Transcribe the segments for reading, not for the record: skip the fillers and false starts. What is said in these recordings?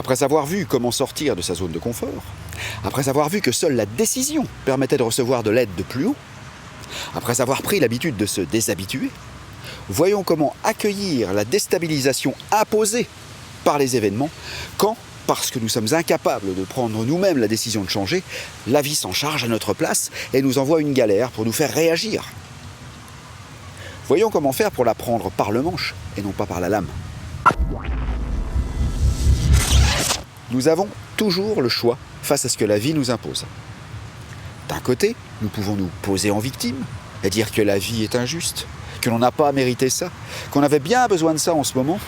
Après avoir vu comment sortir de sa zone de confort, après avoir vu que seule la décision permettait de recevoir de l'aide de plus haut, après avoir pris l'habitude de se déshabituer, voyons comment accueillir la déstabilisation imposée par les événements quand, parce que nous sommes incapables de prendre nous-mêmes la décision de changer, la vie s'en charge à notre place et nous envoie une galère pour nous faire réagir. Voyons comment faire pour la prendre par le manche et non pas par la lame. Nous avons toujours le choix face à ce que la vie nous impose. D'un côté, nous pouvons nous poser en victime et dire que la vie est injuste, que l'on n'a pas mérité ça, qu'on avait bien besoin de ça en ce moment,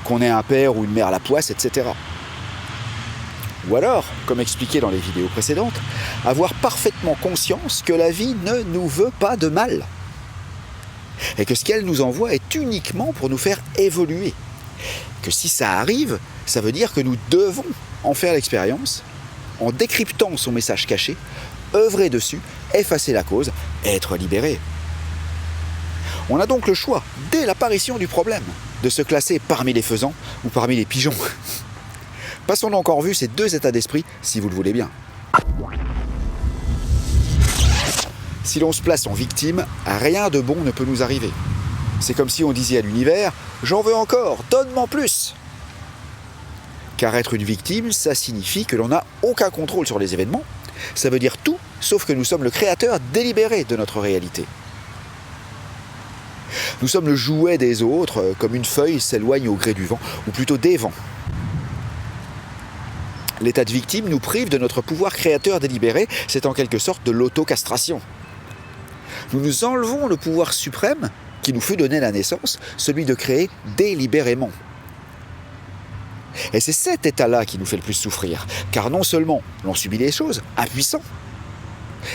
qu'on est un père ou une mère à la poisse, etc. Ou alors, comme expliqué dans les vidéos précédentes, avoir parfaitement conscience que la vie ne nous veut pas de mal. Et que ce qu'elle nous envoie est uniquement pour nous faire évoluer. Que si ça arrive, ça veut dire que nous devons en faire l'expérience, en décryptant son message caché, œuvrer dessus, effacer la cause et être libéré. On a donc le choix, dès l'apparition du problème, de se classer parmi les faisans ou parmi les pigeons. Passons donc en revue ces deux états d'esprit, si vous le voulez bien. Si l'on se place en victime, rien de bon ne peut nous arriver. C'est comme si on disait à l'univers « J'en veux encore, donne-moi plus !» Car être une victime, ça signifie que l'on n'a aucun contrôle sur les événements. Ça veut dire tout, sauf que nous sommes le créateur délibéré de notre réalité. Nous sommes le jouet des autres, comme une feuille s'éloigne au gré du vent, ou plutôt des vents. L'état de victime nous prive de notre pouvoir créateur délibéré, c'est en quelque sorte de l'autocastration. Nous nous enlevons le pouvoir suprême qui nous fut donné à la naissance, celui de créer délibérément. Et c'est cet état-là qui nous fait le plus souffrir, car non seulement l'on subit les choses, impuissant,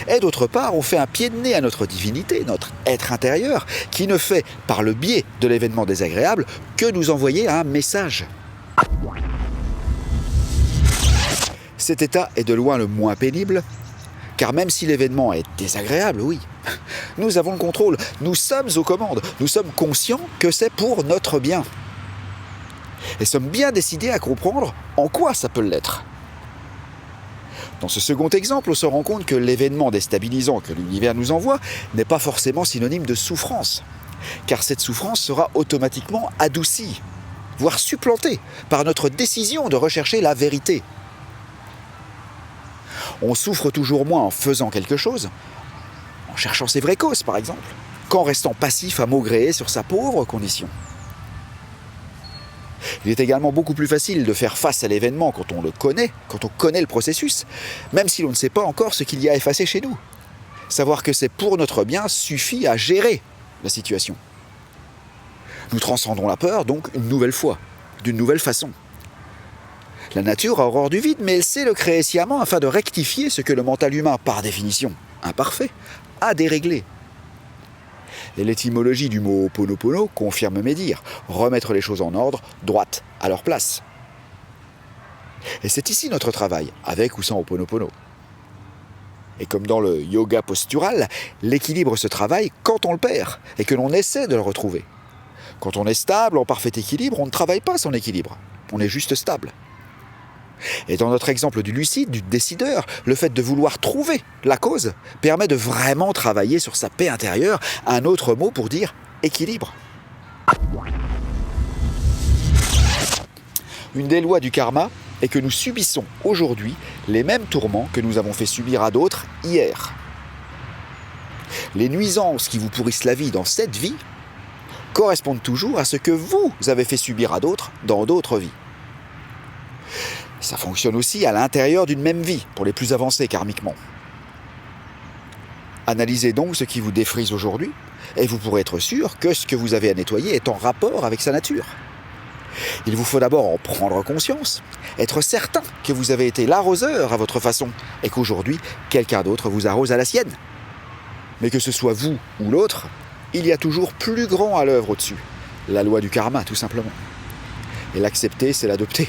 et d'autre part on fait un pied de nez à notre divinité, notre être intérieur, qui ne fait, par le biais de l'événement désagréable, que nous envoyer un message. Cet état est de loin le moins pénible, car même si l'événement est désagréable, oui, nous avons le contrôle, nous sommes aux commandes, nous sommes conscients que c'est pour notre bien. Et sommes bien décidés à comprendre en quoi ça peut l'être. Dans ce second exemple, on se rend compte que l'événement déstabilisant que l'univers nous envoie n'est pas forcément synonyme de souffrance, car cette souffrance sera automatiquement adoucie, voire supplantée par notre décision de rechercher la vérité. On souffre toujours moins en faisant quelque chose, en cherchant ses vraies causes par exemple, qu'en restant passif à maugréer sur sa pauvre condition. Il est également beaucoup plus facile de faire face à l'événement quand on le connaît, quand on connaît le processus, même si l'on ne sait pas encore ce qu'il y a effacé chez nous. Savoir que c'est pour notre bien suffit à gérer la situation. Nous transcendons la peur donc une nouvelle fois, d'une nouvelle façon. La nature a horreur du vide, mais elle sait le créer sciemment afin de rectifier ce que le mental humain, par définition imparfait, a déréglé. Et l'étymologie du mot Ho'oponopono confirme mes dires, remettre les choses en ordre, droite, à leur place. Et c'est ici notre travail, avec ou sans Ho'oponopono. Et comme dans le yoga postural, l'équilibre se travaille quand on le perd et que l'on essaie de le retrouver. Quand on est stable, en parfait équilibre, on ne travaille pas son équilibre, on est juste stable. Et dans notre exemple du lucide, du décideur, le fait de vouloir trouver la cause permet de vraiment travailler sur sa paix intérieure, un autre mot pour dire équilibre. Une des lois du karma est que nous subissons aujourd'hui les mêmes tourments que nous avons fait subir à d'autres hier. Les nuisances qui vous pourrissent la vie dans cette vie correspondent toujours à ce que vous avez fait subir à d'autres dans d'autres vies. Ça fonctionne aussi à l'intérieur d'une même vie, pour les plus avancés karmiquement. Analysez donc ce qui vous défrise aujourd'hui, et vous pourrez être sûr que ce que vous avez à nettoyer est en rapport avec sa nature. Il vous faut d'abord en prendre conscience, être certain que vous avez été l'arroseur à votre façon, et qu'aujourd'hui, quelqu'un d'autre vous arrose à la sienne. Mais que ce soit vous ou l'autre, il y a toujours plus grand à l'œuvre au-dessus. La loi du karma, tout simplement. Et l'accepter, c'est l'adopter.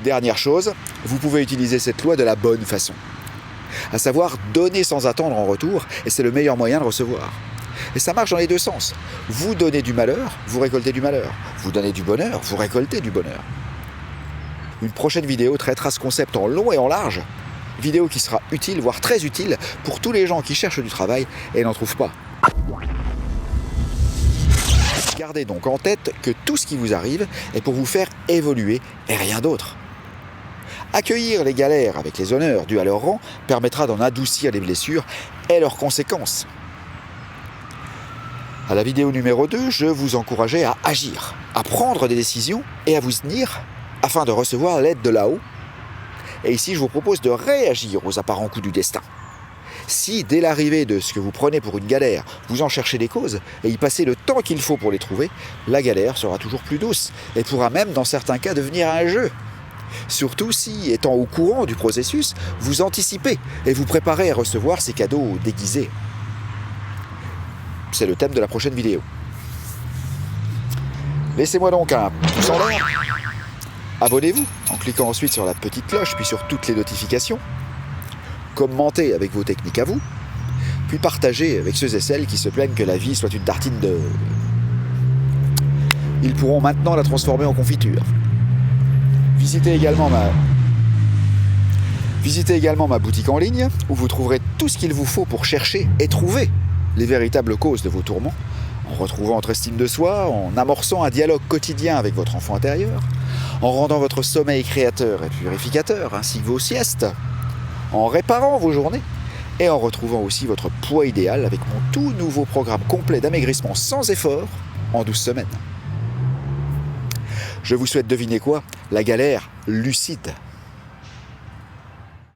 Dernière chose, vous pouvez utiliser cette loi de la bonne façon. À savoir donner sans attendre en retour, et c'est le meilleur moyen de recevoir. Et ça marche dans les deux sens. Vous donnez du malheur, vous récoltez du malheur. Vous donnez du bonheur, vous récoltez du bonheur. Une prochaine vidéo traitera ce concept en long et en large. Vidéo qui sera utile, voire très utile, pour tous les gens qui cherchent du travail et n'en trouvent pas. Gardez donc en tête que tout ce qui vous arrive est pour vous faire évoluer et rien d'autre. Accueillir les galères avec les honneurs dus à leur rang permettra d'en adoucir les blessures et leurs conséquences. À la vidéo numéro 2, je vous encourageais à agir, à prendre des décisions et à vous tenir afin de recevoir l'aide de là-haut. Et ici, je vous propose de réagir aux apparents coups du destin. Si, dès l'arrivée de ce que vous prenez pour une galère, vous en cherchez les causes et y passez le temps qu'il faut pour les trouver, la galère sera toujours plus douce et pourra même, dans certains cas, devenir un jeu. Surtout si, étant au courant du processus, vous anticipez et vous préparez à recevoir ces cadeaux déguisés. C'est le thème de la prochaine vidéo. Laissez-moi donc un pouce en l'air. Abonnez-vous en cliquant ensuite sur la petite cloche, puis sur toutes les notifications. Commentez avec vos techniques à vous. Puis partagez avec ceux et celles qui se plaignent que la vie soit une tartine de... Ils pourront maintenant la transformer en confiture. Visitez également ma boutique en ligne, où vous trouverez tout ce qu'il vous faut pour chercher et trouver les véritables causes de vos tourments, en retrouvant votre estime de soi, en amorçant un dialogue quotidien avec votre enfant intérieur, en rendant votre sommeil créateur et purificateur, ainsi que vos siestes, en réparant vos journées, et en retrouvant aussi votre poids idéal avec mon tout nouveau programme complet d'amaigrissement sans effort en 12 semaines. Je vous souhaite, devinez quoi? La galère lucide.